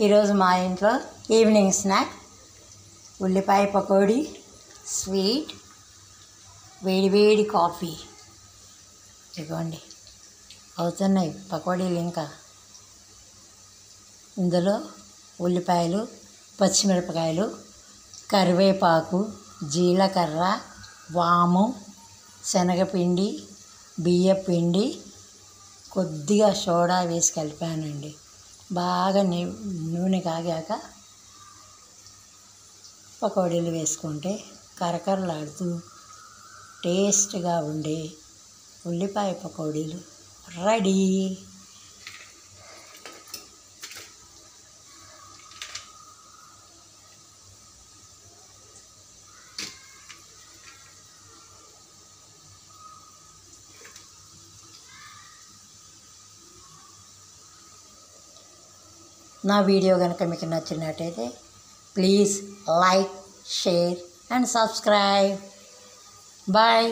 ఈరోజు మా ఇంట్లో ఈవినింగ్ స్నాక్ ఉల్లిపాయ పకోడీ, స్వీట్, వేడి కాఫీ. ఇదిగోండి అవుతున్నాయి పకోడీలు. ఇంకా ఇందులో ఉల్లిపాయలు, పచ్చిమిరపకాయలు, కరివేపాకు, జీలకర్ర, వాము, శనగపిండి, బియ్యపిండి, కొద్దిగా సోడా వేసి కలిపానండి. బాగా నూనె కాగాక పకోడీలు వేసుకుంటే కరకరలాడుతూ టేస్ట్గా ఉండే ఉల్లిపాయ పకోడీలు రెడీ. నా వీడియో కనుక మీకు నచ్చినట్టయితే please like, share and subscribe. Bye.